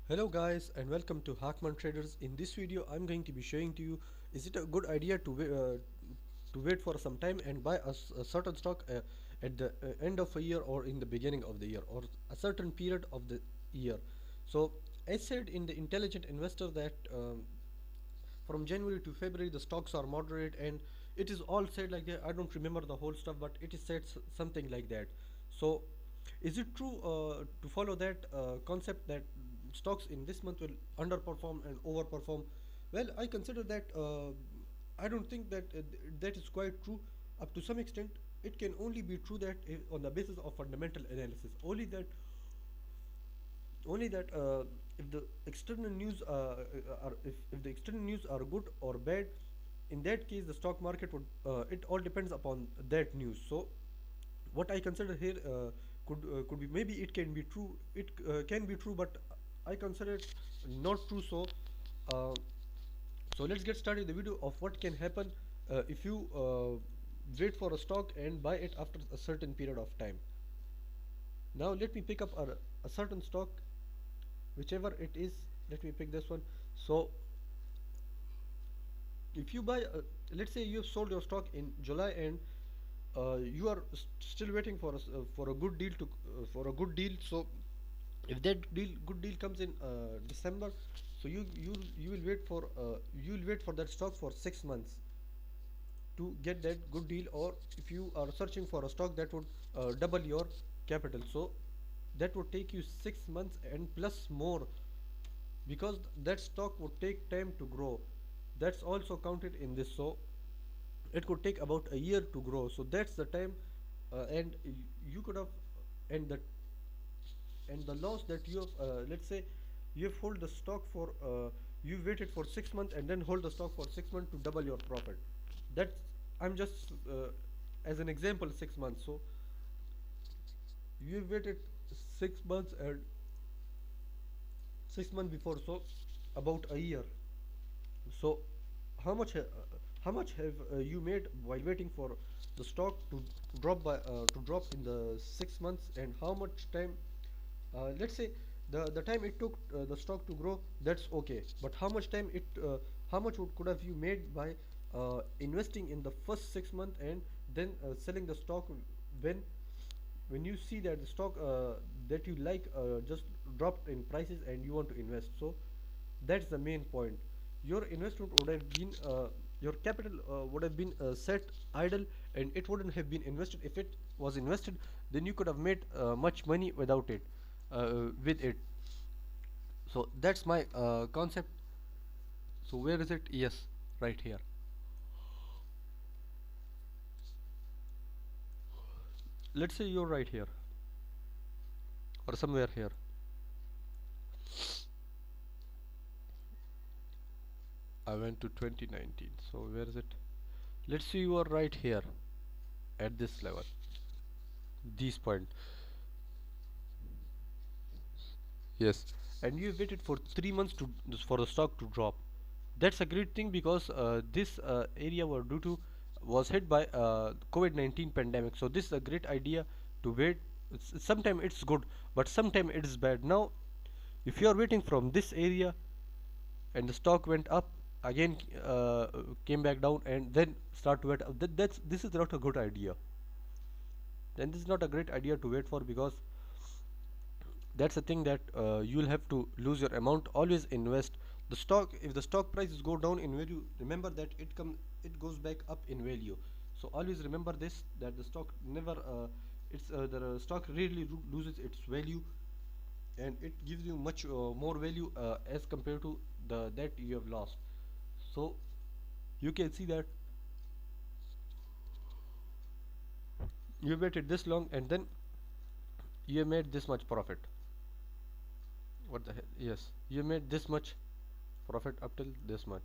Hello guys and welcome to Hackman Traders. In this video I'm going to be showing to you, is it a good idea to wait for some time and buy a certain stock at the end of a year or in the beginning of the year or a certain period of the year. So as said in the Intelligent Investor that from January to February the stocks are moderate, and it is all said like that. I don't remember the whole stuff, but it is said something like that. So is it true to follow that concept that stocks in this month will underperform and overperform? Well, I consider that I don't think that that is quite true. Up to some extent it can only be true that on the basis of fundamental analysis, only that if the external news if the external news are good or bad, in that case the stock market would it all depends upon that news. So what I consider here could be, maybe it can be true, it can be true, but I consider it not true. Uh, so let's get started the video of what can happen if you wait for a stock and buy it after a certain period of time. Now let me pick up a certain stock, whichever it is. Let me pick this one. So if you buy let's say you have sold your stock in July, and you are still waiting for a good deal for a good deal. So if that good deal comes in December, so you will wait for that stock for 6 months to get that good deal. Or if you are searching for a stock that would double your capital, so that would take you 6 months and plus more, because that stock would take time to grow. That's also counted in this. So it could take about a year to grow, so that's the time. And you could have, and the loss that you have, let's say you have hold the stock for you waited for 6 months and then hold the stock for 6 months to double your profit. That's, I'm just as an example, 6 months. So you have waited 6 months and 6 months before, so about a year. So how much have you made while waiting for the stock to drop in the 6 months? And how much time, let's say the time it took the stock to grow, that's okay, but how much time it how much could have you made by investing in the first 6 months and then selling the stock when when you see that the stock that you like just dropped in prices and you want to invest. So that's the main point. Your investment would have been your capital would have been set idle, and it wouldn't have been invested. If it was invested, then you could have made much money without it with it. So that's my concept. So where is it? Yes, right here. Let's say you're right here or somewhere here. I went to 2019. So where is it? Let's say you are right here at this level, this point. Yes, and you waited for 3 months for the stock to drop. That's a great thing, because this area were due to was hit by COVID-19 pandemic. So this is a great idea to wait. Sometimes it's good, but sometimes it is bad. Now, if you are waiting from this area and the stock went up again, came back down and then start to wait up, this is not a good idea. Then this is not a great idea to wait for, because that's the thing that you'll have to lose your amount. Always invest the stock. If the stock prices go down in value, remember that it goes back up in value. So always remember this, that the stock never it's the stock really loses its value, and it gives you much more value as compared to the that you have lost. So you can see that you waited this long and then you have made this much profit. What the hell? Yes, you made this much profit up till this much.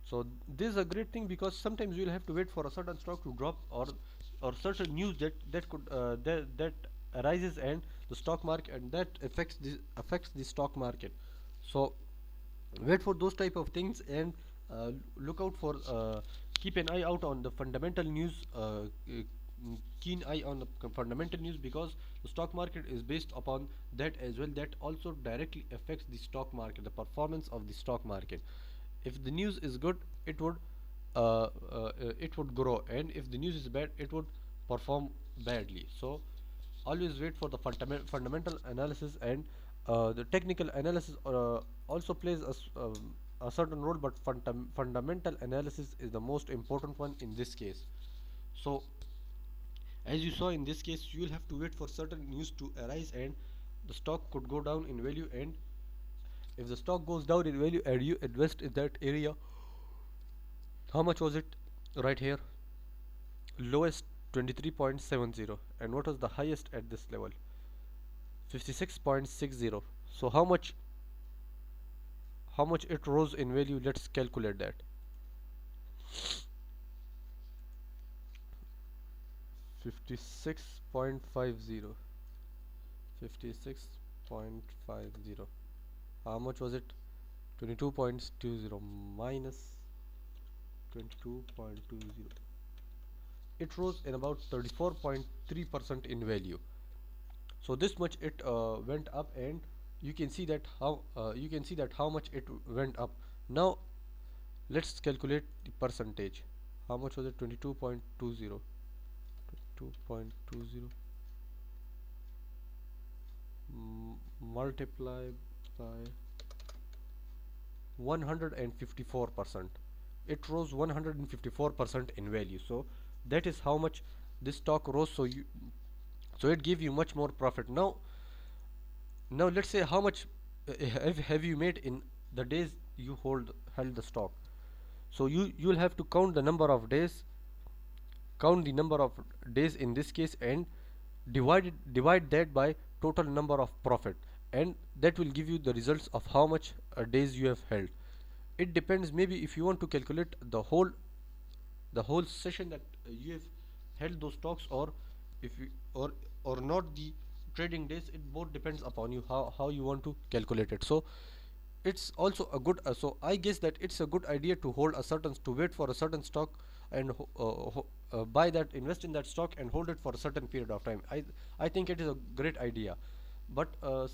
So this is a great thing, because sometimes you will have to wait for a certain stock to drop, or certain news that could that arises and the stock market, and that affects the stock market. So wait for those type of things, and look out for keep an eye out on the fundamental news keen eye on the fundamental news, because the stock market is based upon that as well. That also directly affects the stock market, the performance of the stock market. If the news is good, it would it would grow, and if the news is bad, it would perform badly. So always wait for the fundamental analysis, and the technical analysis also plays a certain role, but fundamental analysis is the most important one in this case. So as you saw in this case, you will have to wait for certain news to arise, and the stock could go down in value. And if the stock goes down in value and you invest in that area, how much was it right here? Lowest 23.70, and what was the highest at this level? 56.60. So how much it rose in value? Let's calculate that. 56.50. 56.50. How much was it? 22.20 minus 22.20. It rose in about 34.3% in value. So this much it went up, and you can see that how much it went up. Now let's calculate the percentage. How much was it? 22.20. 22.20 multiply by 154%. It rose 154% in value. So that is how much this stock rose. So it gave you much more profit. Now let's say how much have you made in the days you held the stock. So you'll have to count the number of days in this case, and divide that by total number of profit, and that will give you the results of how much days you have held. It depends. Maybe if you want to calculate the whole session that you have held those stocks, or if you or not the trading days, it both depends upon you how you want to calculate it. So it's also a good so I guess that it's a good idea to wait for a certain stock, and buy that, invest in that stock, and hold it for a certain period of time. I think it is a great idea. But on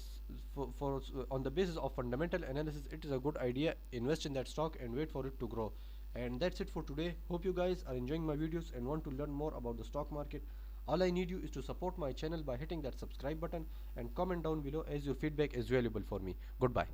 the basis of fundamental analysis, it is a good idea, invest in that stock and wait for it to grow. And that's it for today. Hope you guys are enjoying my videos and want to learn more about the stock market. All I need you is to support my channel by hitting that subscribe button and comment down below, as your feedback is valuable for me. Goodbye.